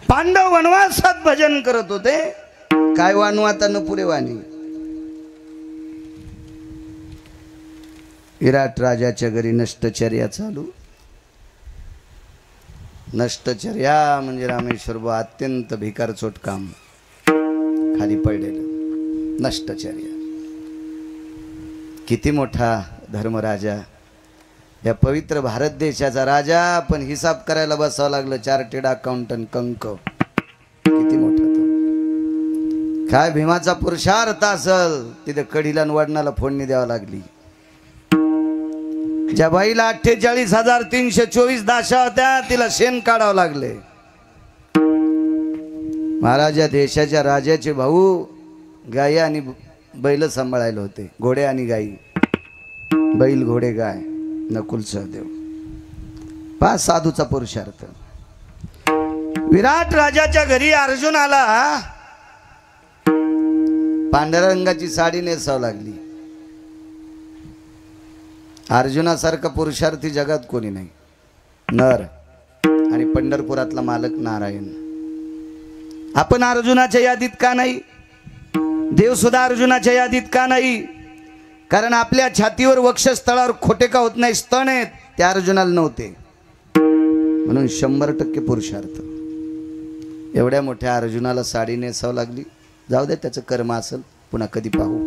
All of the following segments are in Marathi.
पांडव वनवासात भजन करत होते, काय वाणू आता न पुरे वाणी। विराट राजाच्या घरी नष्टचर्या चालू। नष्टचर्या म्हणजे रामेश्वर बुवा अत्यंत भिकारचोट काम, खाली पडलेलं नष्टचर्या। किती मोठा धर्मराजा, या पवित्र भारत देशाचा राजा, पण हिसाब करायला बसावं लागलं चार्टेड अकाउंटंट कंक। किती मोठा तो, काय भीमाचा पुरुषार्थ असल तिथे कढीला वडनाला फोडणी द्यावा लागली। ज्या बाईला 48,324 दाशा होत्या तिला शेण काढावं लागले। महाराजा देशाच्या राजाचे भाऊ गाई आणि बैल सांभाळायला होते, घोडे आणि गाई, बैल घोडे गाय। नकुल सहदेव पा साधूचा पुरुषार्थ। विराट राजाच्या घरी अर्जुन आला, पांढऱ्या रंगाची साडी नेसावं लागली। अर्जुनासारखा पुरुषार्थी जगात कोणी नाही, नर आणि पंढरपुरातला मालक नारायण। आपण अर्जुनाच्या यादीत का नाही? देव सुद्धा अर्जुनाच्या यादीत का नाही? कारण आपल्या छातीवर वक्षस्थळावर खोटे का होत नाही, स्तन आहेत, ते अर्जुनाला नव्हते, म्हणून 100% पुरुषार्थ। एवढ्या मोठ्या अर्जुनाला साडी नेसावं लागली, जाऊ दे त्याचं कर्म असेल, पुन्हा कधी पाहू।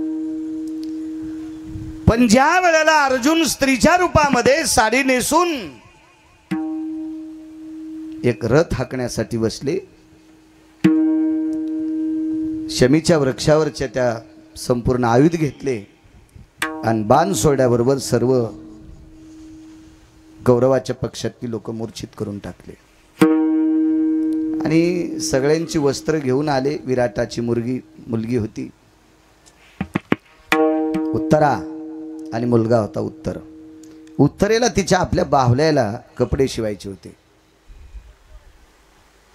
पण ज्या वेळेला अर्जुन स्त्रीच्या रूपामध्ये साडी नेसून एक रथ हाकण्यासाठी बसले, शमीच्या वृक्षावरच्या त्या संपूर्ण आयुध घेतले आणि बाण सोडल्याबरोबर सर्व कौरवाच्या पक्षातली लोक मूर्छित करून टाकले आणि सगळ्यांची वस्त्र घेऊन आले। विराटाची मुलगी होती उत्तरा आणि मुलगा होता उत्तर। उत्तरेला तिच्या आपल्या बाहुल्याला कपडे शिवायचे होते,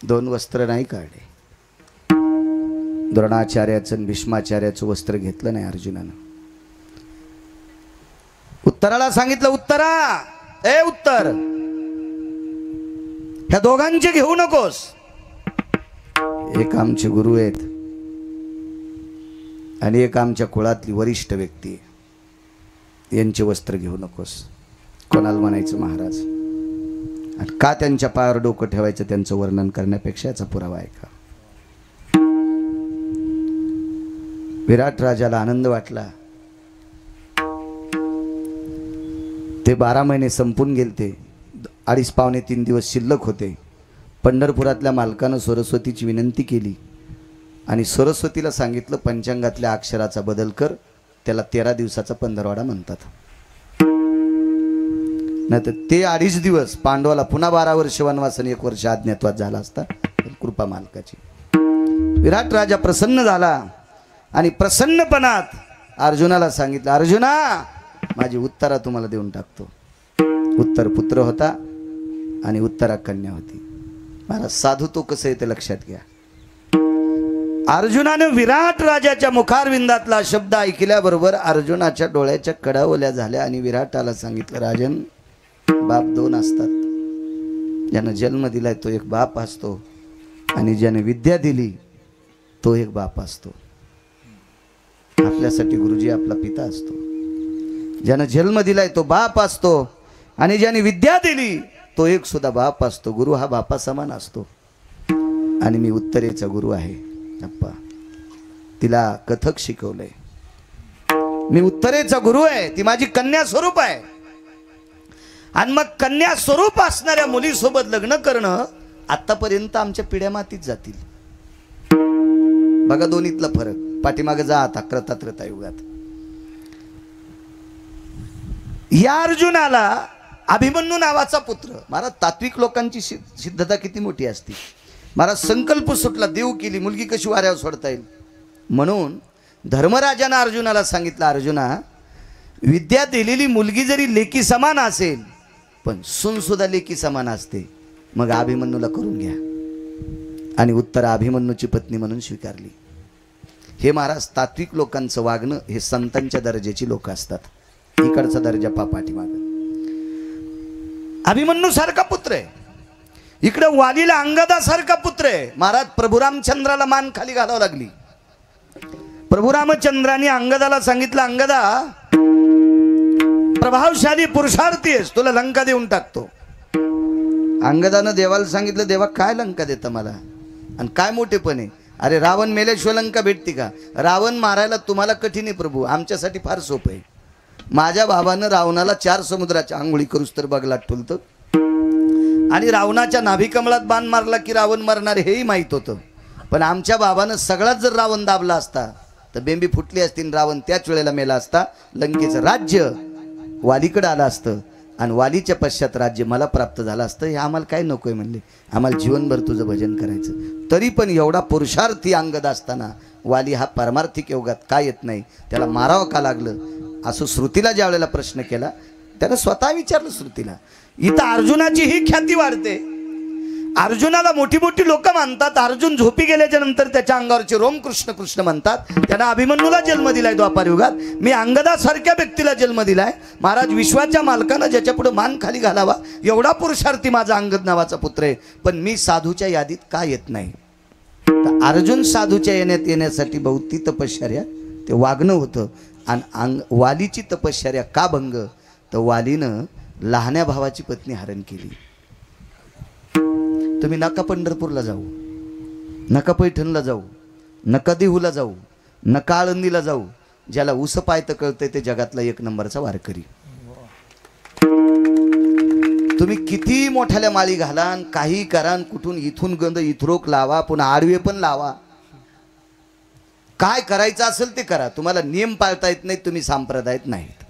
2 वस्त्र नाही काढले। द्रोणाचार्याचं आणि भीष्माचार्याचं वस्त्र घेतलं नाही अर्जुनानं। उत्तराला सांगितलं, उत्तरा ए उत्तर, ह्या दोघांचे घेऊ नकोस, एक आमचे गुरु आहेत आणि एक आमच्या कुळातली वरिष्ठ व्यक्ती आहे, यांचे वस्त्र घेऊ नकोस। कोणाला म्हणायचं महाराज, आणि का त्यांच्या पायावर डोकं ठेवायचं त्यांचं वर्णन करण्यापेक्षा याचा पुरावा आहे का? विराट राजाला आनंद वाटला। ते 12 महिने संपून गेलते, 2.5-3 दिवस शिल्लक होते। पंढरपुरातल्या मालकानं सरस्वतीची विनंती केली आणि सरस्वतीला सांगितलं, पंचांगातल्या अक्षराचा बदल कर, त्याला 13 दिवसाचा पंधरवाडा म्हणतात। नाही तर ते 2.5 दिवस पांडवाला पुन्हा 12 वर्ष वनवास आणि 1 वर्ष अज्ञातवास झाला असता, कृपा मालकाची। विराट राजा प्रसन्न झाला आणि प्रसन्नपणात अर्जुनाला सांगितलं, अर्जुना माझी उत्तरा तुम्हाला देऊन टाकतो। उत्तर पुत्र होता आणि उत्तरा कन्या होती। महाराज साधू तो कसं आहे ते लक्षात घ्या। अर्जुनाने विराट राजाच्या मुखारविंदातला शब्द ऐकल्याबरोबर अर्जुनाच्या डोळ्याच्या कडा ओल्या झाल्या आणि विराटाला सांगितलं, राजन बाप 2 असतात, ज्यानं जन्म दिलाय तो एक बाप असतो आणि ज्याने विद्या दिली तो एक बाप असतो। आपल्यासाठी गुरुजी आपला पिता असतो, ज्यानं जन्म दिलाय तो बाप असतो आणि ज्याने विद्या दिली तो एक सुद्धा बाप असतो। गुरु हा बापा समान असतो आणि मी उत्तरेचा गुरु आहे अप्पा, तिला कथक शिकवलंय, मी उत्तरेचा गुरु आहे, ती माझी कन्या स्वरूप आहे। आणि मग कन्या स्वरूप असणाऱ्या मुलीसोबत लग्न करणं आतापर्यंत आमच्या पिढ्या मातीत जातील। बघा दोन्हीतला फरक, पाठीमागे जा आता त्रेतायुगात। या अर्जुनाला अभिमन्यू नावाचा पुत्र, महाराज तात्विक लोकांची सिद्धता किती मोठी असते। महाराज संकल्प सुटला, देव केली, मुलगी कशी वाऱ्यावर सोडता येईल, म्हणून धर्मराजानं अर्जुनाला सांगितलं, अर्जुना विद्या दिलेली मुलगी जरी लेकी समान असेल पण सून सुद्धा लेकी समान असते, मग अभिमन्यूला करून घ्या। आणि उत्तरा अभिमन्यूची पत्नी म्हणून स्वीकारली। हे महाराज तात्विक लोकांचं वागणं, हे संतांच्या दर्जाची लोक असतात, इकडचा दर्जा पाठीमाग। अभिमन्यू सारखा पुत्र आहे, इकडे वालीला अंगदासारखा पुत्र आहे. महाराज प्रभू रामचंद्राला मान खाली घालावं लागली. प्रभू रामचंद्राने अंगदाला सांगितलं, अंगदा प्रभावशाली पुरुषार्थी आहेस, तुला लंका देऊन टाकतो. अंगदानं देवाला सांगितलं, देवा काय लंका देता मला आणि काय मोठेपण आहे. अरे रावण मेल्याशिवाय लंका भेटते का? रावण मारायला तुम्हाला कठीण आहे प्रभू, आमच्यासाठी फार सोपं आहे. माझ्या बाबानं रावणाला 4 समुद्राच्या आंघोळी करूस तर बगलात ठुलतं आणि रावणाच्या नाभिकमळात बाण मारला की रावण मरणार हेही माहीत होतं. पण आमच्या बाबानं सगळाच जर रावण दाबला असता तर बेंबी फुटली असती, रावण त्याच वेळेला मेला असता. लंकेचं राज्य वालीकडे आलं असतं आणि वालीच्या पश्चात राज्य मला प्राप्त झालं असतं. हे आम्हाला काय नकोय म्हणले, आम्हाला जीवनभर तुझं भजन करायचं. तरी पण एवढा पुरुषार्थी अंगद असताना वाली हा पारमार्थिक योगात का येत नाही, त्याला मारावं का लागलं, असं श्रुतीला ज्या वेळेला प्रश्न केला त्यानं स्वतः विचारलं श्रुतीला. इथं अर्जुनाची ही ख्याती वाढते. अर्जुनाला मोठी मोठी लोक मानतात. अर्जुन झोपी गेल्याच्या नंतर त्याच्या अंगावरचे रोम कृष्ण कृष्ण म्हणतात. त्यानं अभिमन्यूला जन्म दिलाय द्वापार युगात. मी अंगदासारख्या व्यक्तीला जन्म दिलाय. महाराज विश्वाच्या मालकानं ज्याच्या पुढे मान खाली घालावा एवढा पुरुषार्थी माझा अंगद नावाचा पुत्र आहे. पण मी साधूच्या यादीत का येत नाही? अर्जुन साधूच्या येण्यासाठी बहुती तपश्चर्या ते वागणं होतं. आणि वालीची तपश्चर्या का भंग? तर वालीनं लहान्या भावाची पत्नी हरण केली. तुम्ही नका पंढरपूरला जाऊ, नका पैठणला जाऊ, नका देहूला जाऊ, नका आळंदीला जाऊ. ज्याला उस पायत कळतंय ते जगातला 1 नंबरचा वारकरी. तुम्ही किती मोठ्याल्या माळी घाला, काही करा, कुठून इथून गंध इथरोक लावा, पुन्हा आडवे पण लावा, काय करायचं असेल ते करा. तुम्हाला नियम पाळता येत नाहीत, तुम्ही संप्रदायात नाहीत.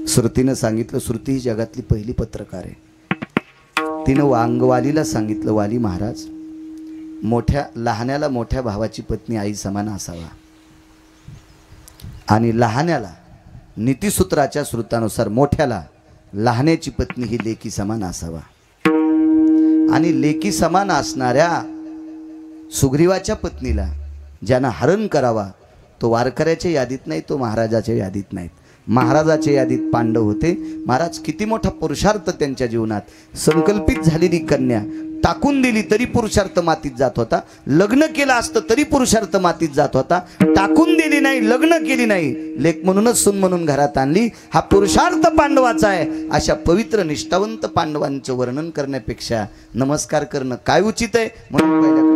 श्रुतीनं सांगितलं, श्रुती ही जगातली पहिली पत्रकार आहे. तिनं वालीला सांगितलं, वाली महाराज लहान्याला मोठ्या भावाची पत्नी आई समान असावा आणि लहान्याला नीतिसूत्राच्या श्रुतानुसार मोठ्याला लहान्याची पत्नी ही लेकी समान असावा. आणि लेकी समान असणाऱ्या सुग्रीवाच्या पत्नीला ज्यानं हरण करावा तो वारकऱ्याच्या यादीत नाही, तो महाराजाच्या यादीत नाहीत. महाराजाच्या यादीत पांडव होते. महाराज किती मोठा पुरुषार्थ त्यांच्या जीवनात. संकल्पित झालेली कन्या टाकून दिली तरी पुरुषार्थ मातीत जात होता. लग्न केलं असतं तरी पुरुषार्थ मातीत जात होता. टाकून दिली नाही, लग्न केली नाही, लेक म्हणूनच सून म्हणून घरात आणली. हा पुरुषार्थ पांडवाचा आहे. अशा पवित्र निष्ठावंत पांडवांचं वर्णन करण्यापेक्षा नमस्कार करणं काय उचित आहे? म्हणून पहिल्या म्हणतात